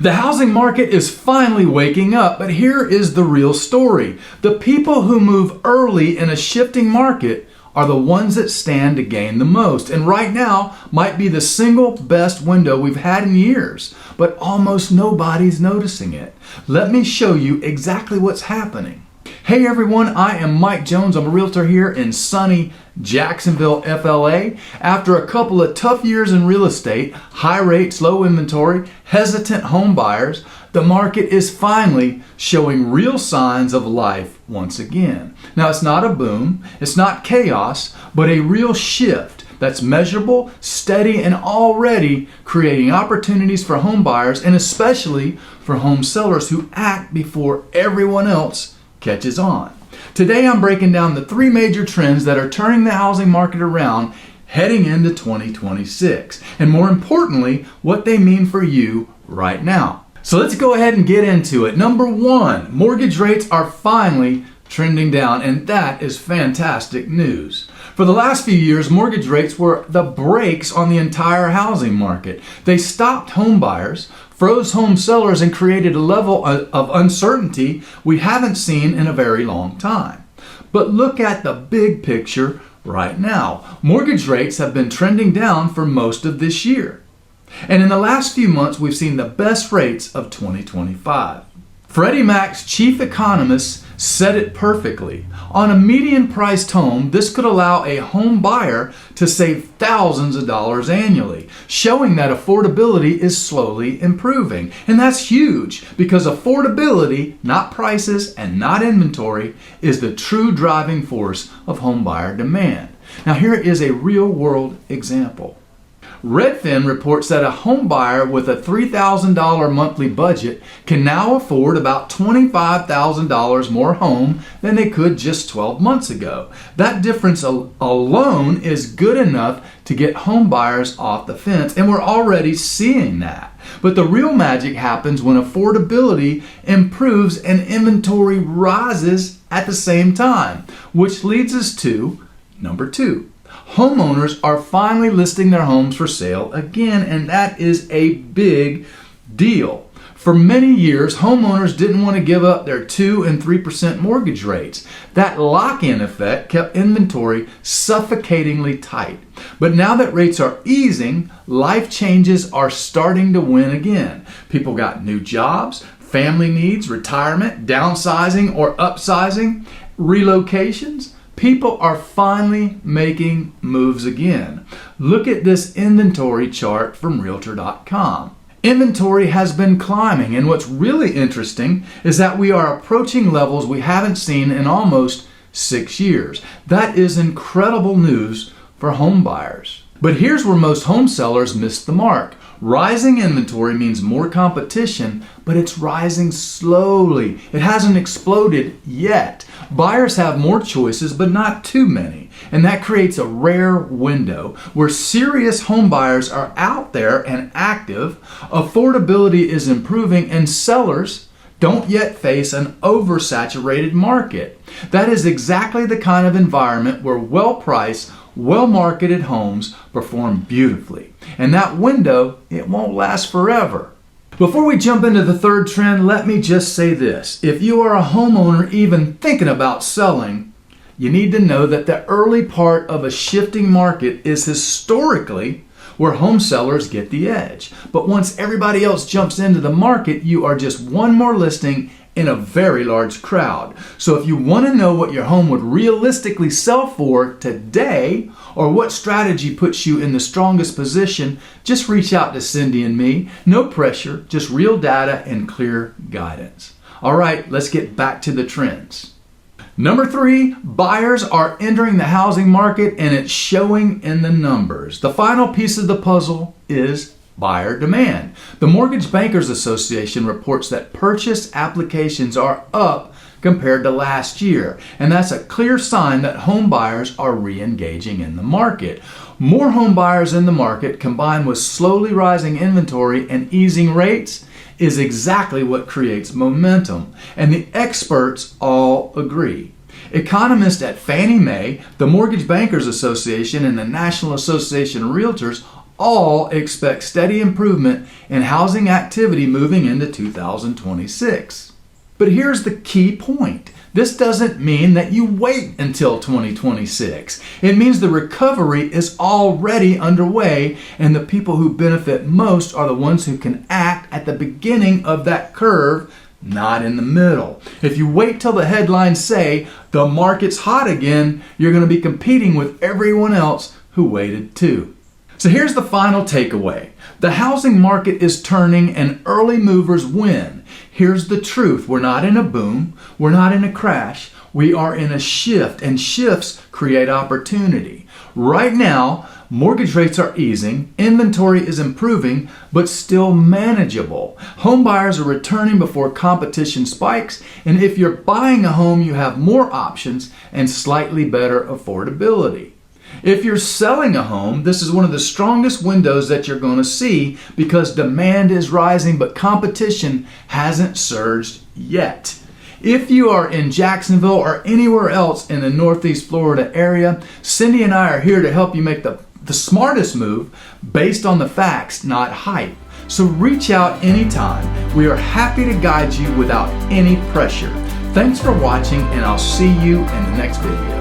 The housing market is finally waking up, but here is the real story. The people who move early in a shifting market are the ones that stand to gain the most, and right now might be the single best window we've had in years, but almost nobody's noticing it. Let me show you exactly what's happening. Hey everyone, I am Mike Jones. I'm a realtor here in sunny Jacksonville, FLA. After a couple of tough years in real estate, high rates, low inventory, hesitant home buyers, the market is finally showing real signs of life once again. Now, it's not a boom, it's not chaos, but a real shift that's measurable, steady, and already creating opportunities for home buyers and especially for home sellers who act before everyone else catches on. Today, I'm breaking down the three major trends that are turning the housing market around heading into 2026, and more importantly, what they mean for you right now. So let's go ahead and get into it. Number one, mortgage rates are finally trending down, and that is fantastic news. For the last few years, mortgage rates were the brakes on the entire housing market. They stopped home buyers, froze home sellers, and created a level of uncertainty we haven't seen in a very long time. But look at the big picture right now. Mortgage rates have been trending down for most of this year. And in the last few months, we've seen the best rates of 2025. Freddie Mac's chief economist said it perfectly. On a median-priced home, this could allow a home buyer to save thousands of dollars annually, showing that affordability is slowly improving. And that's huge because affordability, not prices and not inventory, is the true driving force of home buyer demand. Now, here is a real-world example. Redfin reports that a home buyer with a $3,000 monthly budget can now afford about $25,000 more home than they could just 12 months ago. That difference alone is good enough to get home buyers off the fence, and we're already seeing that. But the real magic happens when affordability improves and inventory rises at the same time, which leads us to number two. Homeowners are finally listing their homes for sale again, and that is a big deal. For many years, homeowners didn't want to give up their 2 and 3% mortgage rates. That lock-in effect kept inventory suffocatingly tight. But now that rates are easing, life changes are starting to win again. People got new jobs, family needs, retirement, downsizing or upsizing, relocations. People are finally making moves again. Look at this inventory chart from Realtor.com. Inventory has been climbing, and what's really interesting is that we are approaching levels we haven't seen in almost 6 years. That is incredible news for home buyers. But here's where most home sellers miss the mark. Rising inventory means more competition, but it's rising slowly. It hasn't exploded yet. Buyers have more choices, but not too many. And that creates a rare window where serious home buyers are out there and active, affordability is improving, and sellers don't yet face an oversaturated market. That is exactly the kind of environment where well-priced, well-marketed homes perform beautifully. And that window, it won't last forever. Before we jump into the third trend, let me just say this. If you are a homeowner even thinking about selling, you need to know that the early part of a shifting market is historically where home sellers get the edge. But once everybody else jumps into the market, you are just one more listing in a very large crowd. So if you want to know what your home would realistically sell for today, or what strategy puts you in the strongest position, just reach out to Cindy and me. No pressure, just real data and clear guidance. All right, let's get back to the trends. Number three, buyers are entering the housing market, and it's showing in the numbers. The final piece of the puzzle is buyer demand. The Mortgage Bankers Association reports that purchase applications are up compared to last year, and that's a clear sign that home buyers are re-engaging in the market. More home buyers in the market combined with slowly rising inventory and easing rates is exactly what creates momentum, and the experts all agree. Economists at Fannie Mae, the Mortgage Bankers Association, and the National Association of Realtors all expect steady improvement in housing activity moving into 2026. But here's the key point. This doesn't mean that you wait until 2026. It means the recovery is already underway, and the people who benefit most are the ones who can act at the beginning of that curve, not in the middle. If you wait till the headlines say the market's hot again, you're going to be competing with everyone else who waited too. So here's the final takeaway. The housing market is turning and early movers win. Here's the truth. We're not in a boom. We're not in a crash. We are in a shift, and shifts create opportunity. Right now, mortgage rates are easing, inventory is improving, but still manageable. Home buyers are returning before competition spikes, and if you're buying a home, you have more options and slightly better affordability. If you're selling a home, this is one of the strongest windows that you're going to see because demand is rising, but competition hasn't surged yet. If you are in Jacksonville or anywhere else in the Northeast Florida area, Cindy and I are here to help you make the smartest move based on the facts, not hype. So reach out anytime. We are happy to guide you without any pressure. Thanks for watching, and I'll see you in the next video.